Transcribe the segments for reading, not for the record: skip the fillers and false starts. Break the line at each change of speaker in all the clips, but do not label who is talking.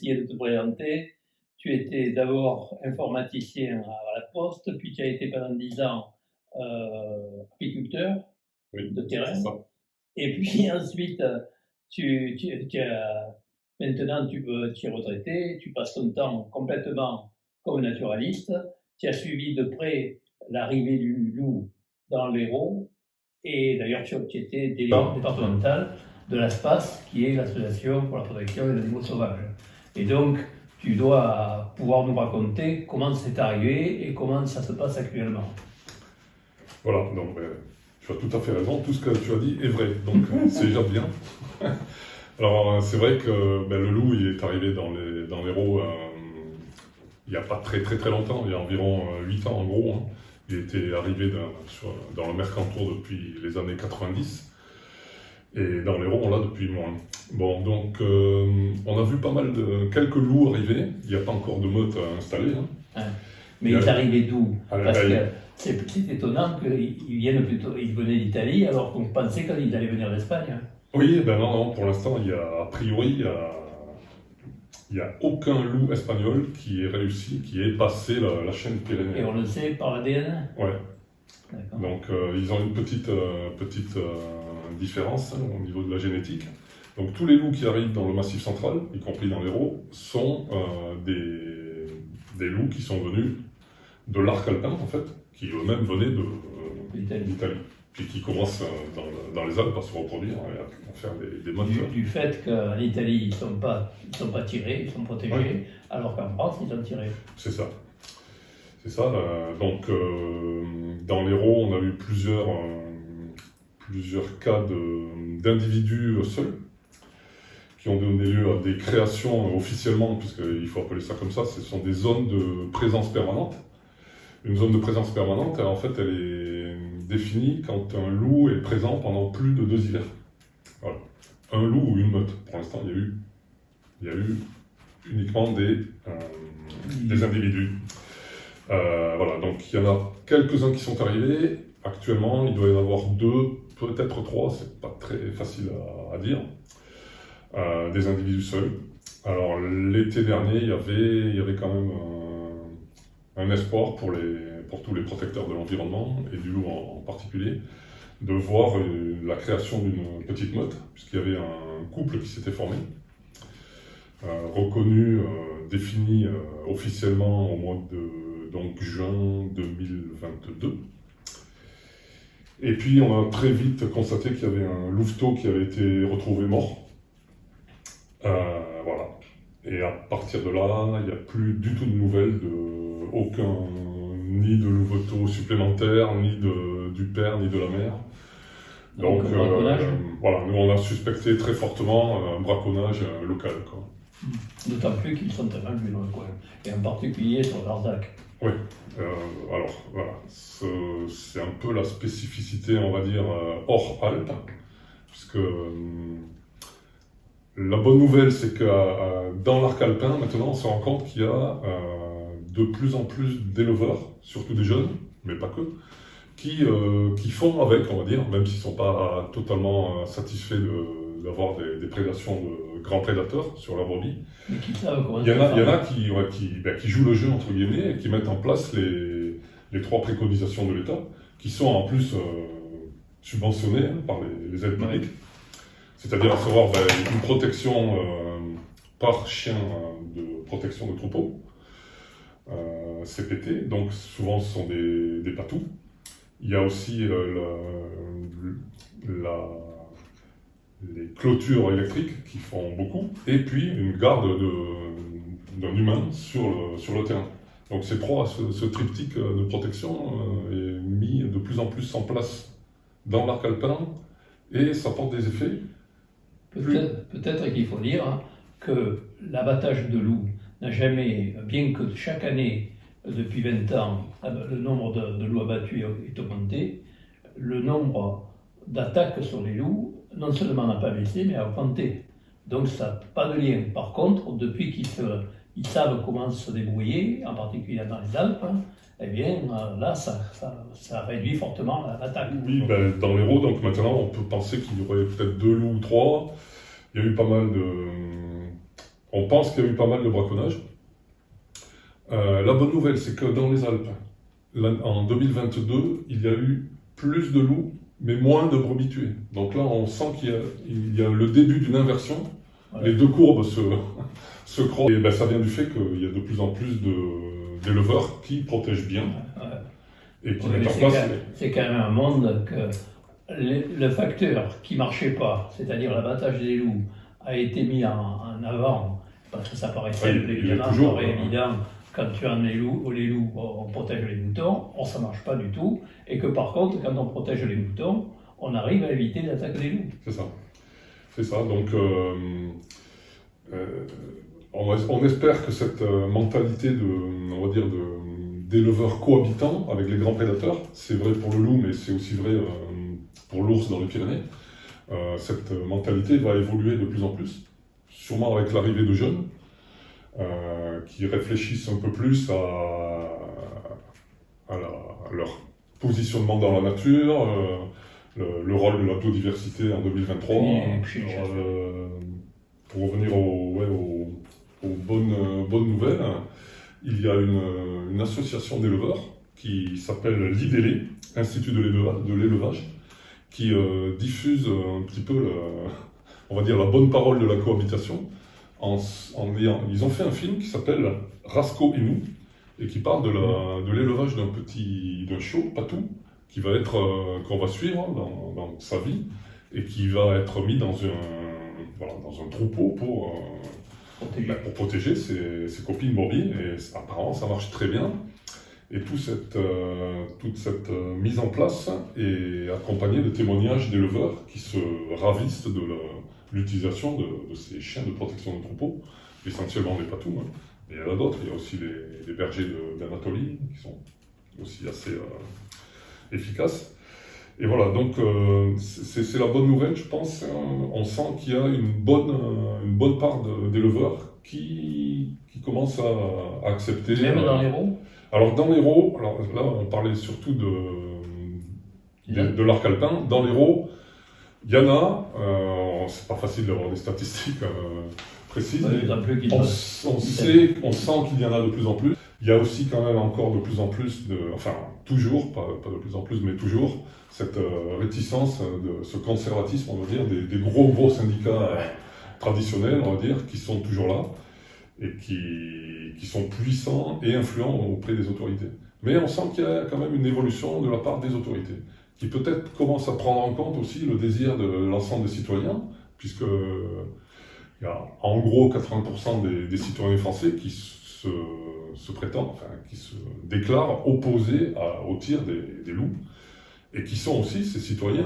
essayer de te présenter. Tu étais d'abord informaticien à la Poste, puis tu as été pendant 10 ans apiculteur de terrain. Et puis ensuite, maintenant tu es retraité, tu passes ton temps complètement comme naturaliste. Tu as suivi de près l'arrivée du loup dans l'Hérault. Et d'ailleurs, tu étais délégué départemental de l'ASPAS, qui est l'Association pour la protection des animaux sauvages. Et donc, tu dois pouvoir nous raconter comment c'est arrivé et comment ça se passe actuellement.
Voilà, donc tu as tout à fait raison, tout ce que tu as dit est vrai, donc c'est déjà bien. Alors c'est vrai que le loup il est arrivé dans l'Hérault il n'y a pas très longtemps, il y a environ 8 ans en gros. Hein. Il était arrivé dans le Mercantour depuis les années 90. Et dans l'Hérault, on l'a depuis moins. Bon, donc on a vu quelques loups arriver. Il n'y a pas encore de meute installée. Hein.
Ouais. Mais ils arrivaient d'où? Parce que c'est étonnant qu'ils venaient d'Italie, alors qu'on pensait qu'ils allaient venir d'Espagne. Hein.
Oui, non, pour l'instant, a priori, il n'y a aucun loup espagnol qui est passé la chaîne pyrénéenne.
Et on le sait par l'ADN?
Ouais. Donc ils ont une petite différence au niveau de la génétique. Donc tous les loups qui arrivent dans le Massif central, y compris dans l'Hérault, sont des loups qui sont venus de l'arc alpin en fait, qui eux-mêmes venaient d'Italie. Puis qui commencent dans les Alpes à se reproduire et à faire des modes.
Du fait qu'en Italie, ils ne sont pas tirés, ils sont protégés, ouais. Alors qu'en France, ils sont tirés.
C'est ça. C'est ça. Donc, dans l'Hérault, on a eu plusieurs cas d'individus seuls qui ont donné lieu à des créations officiellement, puisqu'il faut appeler ça comme ça, ce sont des zones de présence permanente. Une zone de présence permanente, en fait, elle est définie quand un loup est présent pendant plus de 2 hivers. Voilà. Un loup ou une meute. Pour l'instant, il y a eu uniquement des individus. Voilà, donc il y en a quelques-uns qui sont arrivés. Actuellement, il doit y en avoir 2, peut-être 3, c'est pas très facile à dire. Des individus seuls. Alors, l'été dernier, il y avait quand même un espoir pour tous les protecteurs de l'environnement, et du loup en particulier, de voir la création d'une petite meute, puisqu'il y avait un couple qui s'était formé, reconnu, défini officiellement au mois de juin 2022. Et puis on a très vite constaté qu'il y avait un louveteau qui avait été retrouvé mort. Voilà. Et à partir de là, il n'y a plus du tout de nouvelles ni de louveteau supplémentaire, ni du père, ni de la mère. Donc voilà, nous on a suspecté très fortement un braconnage local. Quoi.
D'autant plus qu'ils sont très mal vus dans le coin, et en particulier sur l'Arzac.
Oui, alors voilà, c'est un peu la spécificité, on va dire, hors Alpes, puisque la bonne nouvelle, c'est que dans l'arc alpin, maintenant, on se rend compte qu'il y a de plus en plus d'éleveurs, surtout des jeunes, mais pas que, qui font avec, on va dire, même s'ils ne sont pas totalement satisfaits d'avoir des prédations de grands prédateurs sur la brebis.
Mais qui savent comment
il y en a qui jouent le jeu, entre guillemets, et qui mettent en place les 3 préconisations de l'État, qui sont en plus subventionnées par les aides publiques. C'est-à-dire à savoir une protection par chien de protection de troupeau, CPT, donc souvent ce sont des patous. Il y a aussi les clôtures électriques qui font beaucoup, et puis une garde d'un humain sur le terrain. Donc ce triptyque de protection est mis de plus en plus en place dans l'arc alpin, et ça porte des effets.
Peut-être qu'il faut dire que l'abattage de loups n'a jamais, bien que chaque année, depuis 20 ans, le nombre de loups abattus est augmenté, le nombre d'attaques sur les loups, non seulement n'a pas baissé, mais a augmenté. Donc ça n'a pas de lien. Par contre, depuis qu'ils savent comment se débrouiller, en particulier dans les Alpes, eh bien là, ça réduit fortement l'attaque.
Oui, dans l'Hérault, donc maintenant, on peut penser qu'il y aurait peut-être 2 loups ou 3. Il y a eu pas mal On pense qu'il y a eu pas mal de braconnage. La bonne nouvelle, c'est que dans les Alpes, en 2022, il y a eu plus de loups, mais moins de brebis tuées. Donc là, on sent qu'il y a le début d'une inversion. Ouais. Les deux courbes se croisent. Et ben, ça vient du fait qu'il y a de plus en plus d'éleveurs qui protègent bien. Ouais. Et qui mettent en place.
C'est quand même un monde que le facteur qui ne marchait pas, c'est-à-dire l'abattage des loups, a été mis en avant, parce que ça paraissait évidemment, évident. Quand tu as les loups, on protège les moutons, ça ne marche pas du tout. Et que par contre, quand on protège les moutons, on arrive à éviter l'attaque des loups.
C'est ça. C'est ça. Donc, on espère que cette mentalité d'éleveurs cohabitants avec les grands prédateurs, c'est vrai pour le loup, mais c'est aussi vrai pour l'ours dans les Pyrénées, cette mentalité va évoluer de plus en plus, sûrement avec l'arrivée de jeunes, qui réfléchissent un peu plus à leur positionnement dans la nature, le rôle de la biodiversité en 2023. Pour revenir aux bonnes nouvelles, il y a une association d'éleveurs qui s'appelle l'IDELE, Institut de l'élevage, qui diffuse un petit peu on va dire la bonne parole de la cohabitation. Ils ont fait un film qui s'appelle Rasco et nous, et qui parle de l'élevage d'un chiot, Patou, qu'on va suivre dans sa vie, et qui va être mis dans un troupeau pour protéger ses copines brebis, et apparemment ça marche très bien. Et toute cette mise en place est accompagnée de témoignages d'éleveurs qui se ravissent de l'utilisation de ces chiens de protection de troupeaux, essentiellement des patous. Hein. Et il y en a d'autres, il y a aussi les bergers d'Anatolie qui sont aussi assez efficaces. Et voilà, donc c'est la bonne nouvelle, je pense. On sent qu'il y a une bonne part d'éleveurs qui commencent à accepter.
Même dans l'Hérault.
Alors dans l'Hérault, là on parlait surtout de l'arc alpin. Dans l'Hérault, il y en a, c'est pas facile d'avoir des statistiques précises, mais on sent qu'il y en a de plus en plus. Il y a aussi quand même encore de plus en plus, toujours, pas de plus en plus, mais toujours, cette réticence, ce conservatisme, on va dire, des gros syndicats traditionnels, on va dire, qui sont toujours là et qui sont puissants et influents auprès des autorités. Mais on sent qu'il y a quand même une évolution de la part des autorités, qui peut-être commence à prendre en compte aussi le désir de l'ensemble des citoyens, puisque il y a en gros 80% des citoyens français qui se prétendent, qui se déclarent opposés au tir des loups, et qui sont aussi ces citoyens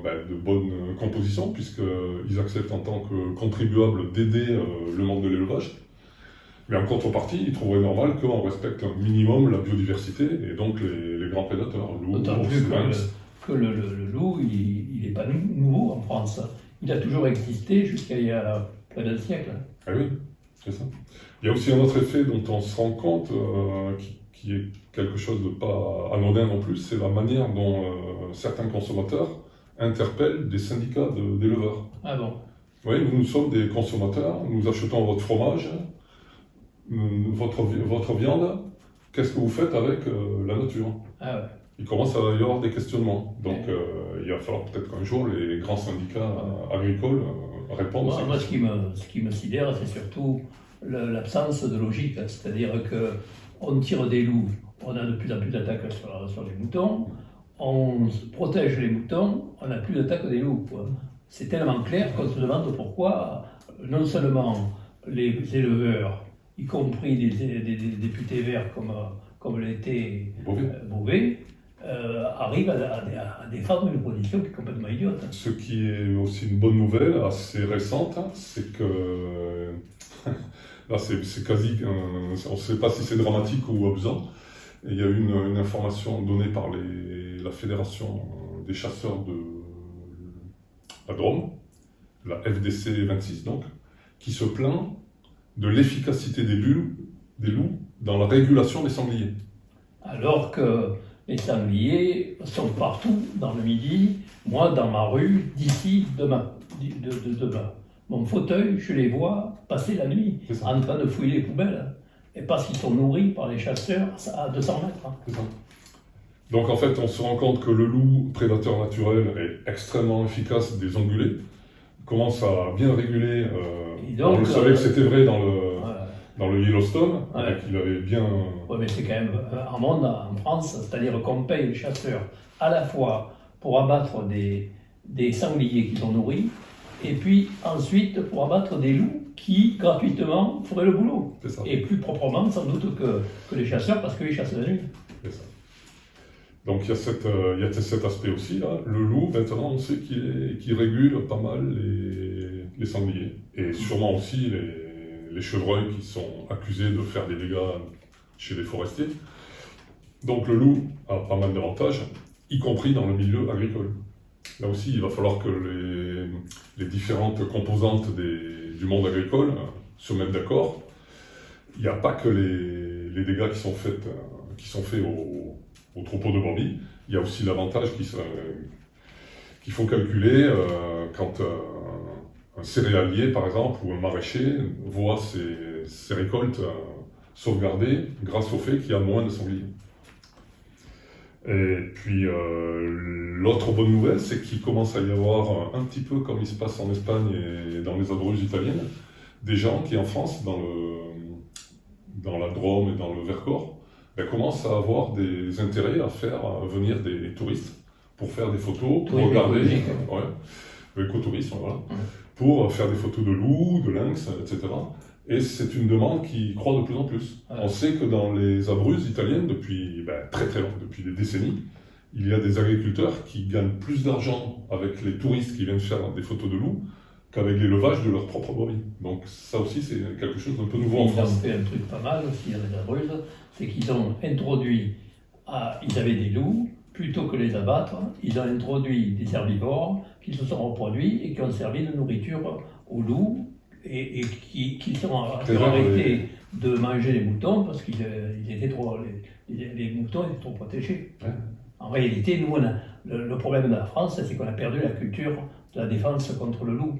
de bonne composition, puisqu'ils acceptent en tant que contribuables d'aider le monde de l'élevage. Mais en contrepartie, ils trouveraient normal qu'on respecte un minimum la biodiversité et donc les grands prédateurs, loups,
d'autant plus que le loup, il n'est pas nouveau en France. Il a toujours existé jusqu'à il y a près d'un siècle.
Ah oui, c'est ça. Il y a aussi un autre effet dont on se rend compte, qui est quelque chose de pas anodin non plus, c'est la manière dont certains consommateurs interpellent des syndicats d'éleveurs.
Ah bon?
Oui, nous sommes des consommateurs, nous achetons votre fromage, votre viande, qu'est-ce que vous faites avec la nature? Ah ouais. Il commence à y avoir des questionnements. Donc il va falloir peut-être qu'un jour les grands syndicats agricoles répondent.
Moi, ce qui me sidère, c'est surtout l'absence de logique. C'est-à-dire qu'on tire des loups, on a de plus en plus d'attaques sur les moutons, on protège les moutons, on n'a plus d'attaques des loups. C'est tellement clair qu'on se demande pourquoi non seulement les éleveurs, y compris des députés verts comme l'était Beauvais, arrivent à défendre une position qui est complètement idiote.
Ce qui est aussi une bonne nouvelle, assez récente, c'est que là c'est quasi, on ne sait pas si c'est dramatique ou amusant. Il y a eu une information donnée par la Fédération des chasseurs de la Drôme, la FDC 26 donc, qui se plaint de l'efficacité des loups dans la régulation des sangliers.
Alors que les sangliers sont partout dans le Midi, moi dans ma rue, d'ici demain. mon fauteuil, je les vois passer la nuit
C'est ça.
en train de fouiller les poubelles. Et parce qu'ils sont nourris par les chasseurs à 200 mètres.
C'est ça. Donc en fait, on se rend compte que le loup, prédateur naturel, est extrêmement efficace des ongulés, commence à bien réguler.
Et donc,
on le savait que c'était vrai dans
Voilà.
dans le Yellowstone,
Ouais.
qu'il avait bien.
Ouais, mais c'est quand même un monde en France, c'est-à-dire qu'on paye les chasseurs à la fois pour abattre des sangliers qu'ils ont nourris, et puis ensuite pour abattre des loups qui, gratuitement, feraient le boulot.
C'est ça.
Et plus proprement, sans doute, que les chasseurs, parce qu'ils chassent la nuit.
C'est ça. Donc il y a cet aspect aussi là. Le loup, maintenant, on sait qu'il régule pas mal les sangliers. Et sûrement aussi les chevreuils qui sont accusés de faire des dégâts chez les forestiers. Donc le loup a pas mal d'avantages, y compris dans le milieu agricole. Là aussi, il va falloir que les différentes composantes du monde agricole se mettent d'accord. Il n'y a pas que les dégâts qui sont faits au troupeau de brebis. Il y a aussi l'avantage qu'il faut calculer quand un céréalier, par exemple, ou un maraîcher voit ses récoltes sauvegardées grâce au fait qu'il y a moins de sangliers. Et puis l'autre bonne nouvelle, c'est qu'il commence à y avoir un petit peu comme il se passe en Espagne et dans les Abruzzes italiennes, des gens qui en France, dans la Drôme et dans le Vercors, commencent à avoir des intérêts à faire venir des touristes pour faire des photos, pour regarder, l'écotourisme, voilà, pour faire des photos de loups, de lynx, etc. Et c'est une demande qui croît de plus en plus. On sait que dans les Abruzzes italiennes, depuis très très longtemps, depuis des décennies, il y a des agriculteurs qui gagnent plus d'argent avec les touristes qui viennent faire des photos de loups qu'avec l'élevage de leurs propres brebis. Donc ça aussi, c'est quelque chose d'un peu nouveau en France.
Ils ont fait un truc pas mal aussi dans les Abruzzes, c'est qu'ils ont introduit, ils avaient des loups, plutôt que les abattre, ils ont introduit des herbivores qui se sont reproduits et qui ont servi de nourriture aux loups et qui sont arrêtés de manger les moutons parce qu'ils étaient trop, les moutons étaient trop protégés.
Ouais.
En réalité, nous, le problème de la France, c'est qu'on a perdu la culture de la défense contre le loup.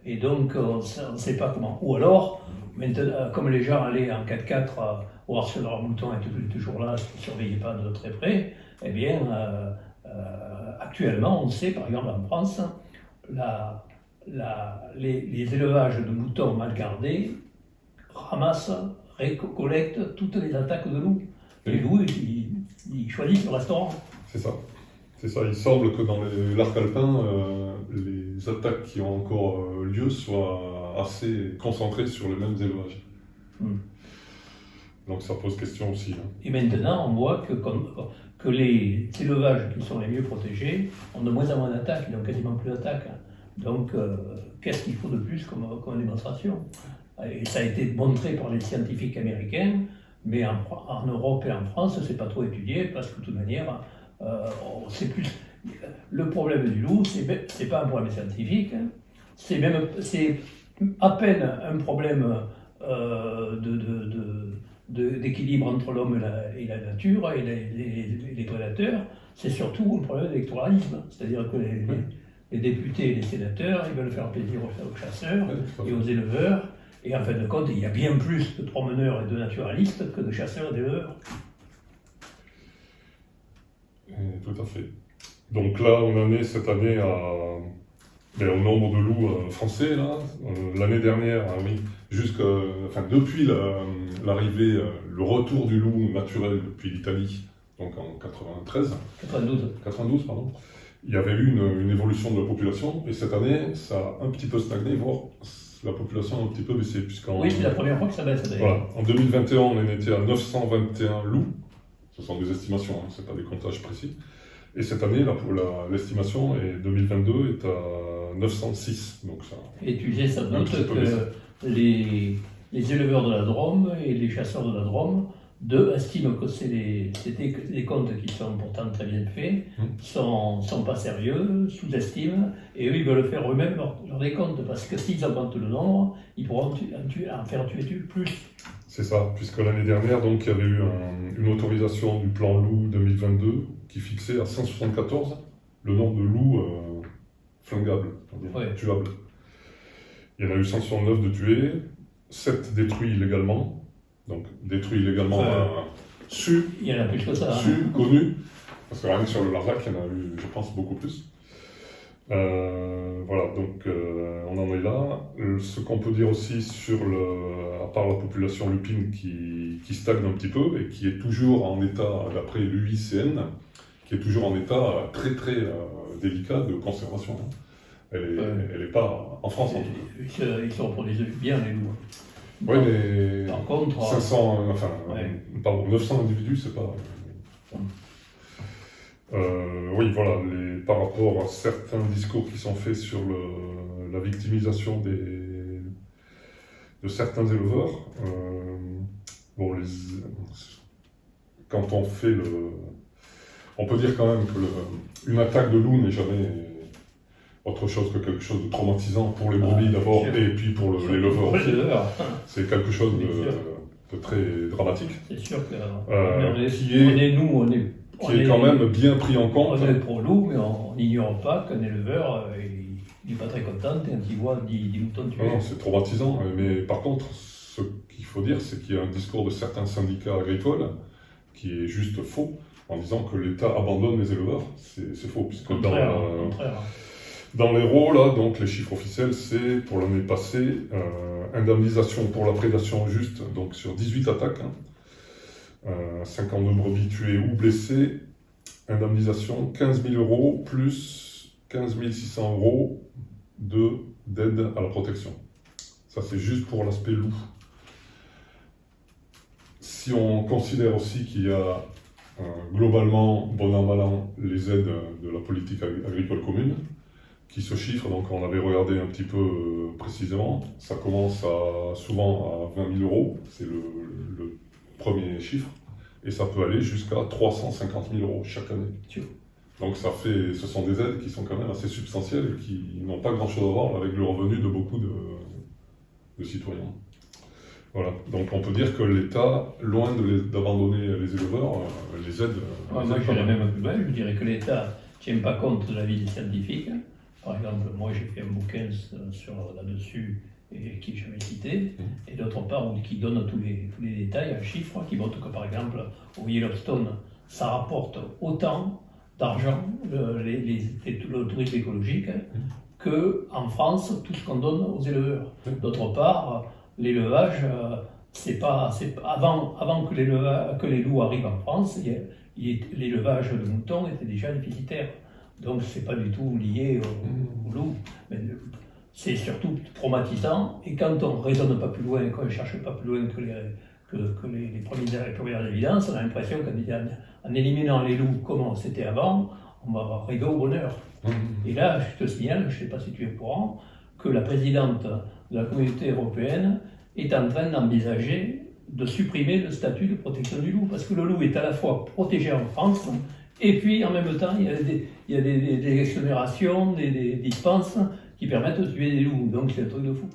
Et donc, on ne sait pas comment. Ou alors, maintenant, comme les gens allaient en 4x4 voir si leurs moutons étaient toujours là, s'ils ne surveillaient pas de très près, eh bien, actuellement, on sait, par exemple en France, les élevages de moutons mal gardés ramassent, collectent toutes les attaques de loups. Les loups, ils choisissent le restaurant.
C'est ça. C'est ça. Il semble que dans l'arc alpin, les attaques qui ont encore lieu soient assez concentrées sur les mêmes élevages. Donc ça pose question aussi.
Et maintenant, on voit que les élevages qui sont les mieux protégés ont de moins en moins d'attaques, ils n'ont quasiment plus d'attaques. Donc, qu'est-ce qu'il faut de plus comme démonstration? Et ça a été montré par les scientifiques américains, mais en Europe et en France, c'est pas trop étudié parce que de toute manière, c'est plus. Le problème du loup, c'est pas un problème scientifique, hein. C'est à peine un problème d'équilibre entre l'homme et la nature et les prédateurs. C'est surtout un problème d'électoralisme, c'est-à-dire que les députés et les sénateurs, ils veulent faire plaisir aux chasseurs et aux éleveurs. Et en fin de compte, il y a bien plus de promeneurs et de naturalistes que de chasseurs et d'éleveurs.
Tout à fait. Donc là, on en est cette année au nombre de loups français. L'année dernière, depuis l'arrivée, le retour du loup naturel depuis l'Italie, donc en 92, pardon. Il y avait eu une évolution de la population, et cette année, ça a un petit peu stagné, voire la population a un petit peu baissé.
Oui, c'est la première fois que ça baisse d'ailleurs.
Voilà. En 2021, on en était à 921 loups. Ce sont des estimations, ce n'est pas des comptages précis. Et cette année, l'estimation 2022 est à 906. Donc ça,
et tu sais sans doute que les éleveurs de la Drôme et les chasseurs de la Drôme estiment que c'est des comptes qui sont pourtant très bien faits, sont pas sérieux, sous-estiment, et eux ils veulent faire eux-mêmes leur décompte, parce que s'ils augmentent le nombre, ils pourront en faire tuer plus.
C'est ça, puisque l'année dernière, donc, il y avait eu une autorisation du plan loup 2022 qui fixait à 174 le nombre de loups flingables, tuables. Il y en a eu 169 de tués, 7 détruits illégalement. Donc détruits illégalement, su,
Il y en a plus que ça.
connu. Parce que rien que sur le Larzac, il y en a eu, je pense, beaucoup plus. Voilà, donc on en est là. Ce qu'on peut dire aussi sur à part la population lupine qui stagne un petit peu et qui est toujours en état, d'après l'UICN, qui est toujours en état très très délicat de conservation. Elle est pas en France en tout cas.
Ils se reproduisent bien, les loups.
Oui, mais
par contre,
500, enfin, pardon, 900 individus, c'est pas... oui, voilà, par rapport à certains discours qui sont faits sur la victimisation de certains éleveurs, bon, quand on fait on peut dire quand même que une attaque de loup n'est jamais autre chose que quelque chose de traumatisant pour les brebis d'abord et puis pour l'éleveur aussi. C'est quelque chose de très dramatique.
C'est sûr que
qui est quand même bien pris en compte.
On est pro-loup, mais on n'ignore pas qu'un éleveur, il n'est pas très content quand il voit 10 moutons tués.
Non, c'est traumatisant, mais par contre, ce qu'il faut dire, c'est qu'il y a un discours de certains syndicats agricoles qui est juste faux, en disant que l'État abandonne les éleveurs. C'est faux, puisque dans l'Hérault, là, donc les chiffres officiels, c'est pour l'année passée, indemnisation pour la prédation juste, donc sur 18 attaques, 52 brebis tuées ou blessées, indemnisation 15 000 € plus 15 600 € d'aide à la protection. Ça, c'est juste pour l'aspect loup. Si on considère aussi qu'il y a globalement, bon an, mal an, les aides de la politique agricole commune, qui se chiffrent, donc on avait regardé un petit peu précisément, ça commence souvent à 20 000 €, c'est le premier chiffre, et ça peut aller jusqu'à 350 000 € chaque année. Donc ce sont des aides qui sont quand même assez substantielles et qui n'ont pas grand-chose à voir avec le revenu de beaucoup de citoyens. Voilà, donc on peut dire que l'État, loin d'abandonner les éleveurs, les aide.
Moi, j'irais même plus loin, je dirais que l'État ne tient pas compte de l'avis des scientifiques. Par exemple, moi j'ai fait un bouquin là-dessus qui je vais citer, et d'autre part qui donne tous les détails, un chiffre qui montre que par exemple au Yellowstone, ça rapporte autant d'argent, le tourisme écologique, qu'en France, tout ce qu'on donne aux éleveurs. D'autre part, l'élevage, avant que les loups arrivent en France, l'élevage de moutons était déjà déficitaire. Donc c'est pas du tout lié au loup. C'est surtout traumatisant, et quand on ne raisonne pas plus loin, qu'on ne cherche pas plus loin que les premières évidences, on a l'impression qu'en éliminant les loups comme c'était avant, on va arriver au bonheur. Et là, je te signale, je ne sais pas si tu es au courant, que la présidente de la Communauté européenne est en train d'envisager de supprimer le statut de protection du loup, parce que le loup est à la fois protégé en France, et puis en même temps, il y a des exonérations, des dispenses qui permettent de tuer des loups, donc c'est un truc de fou.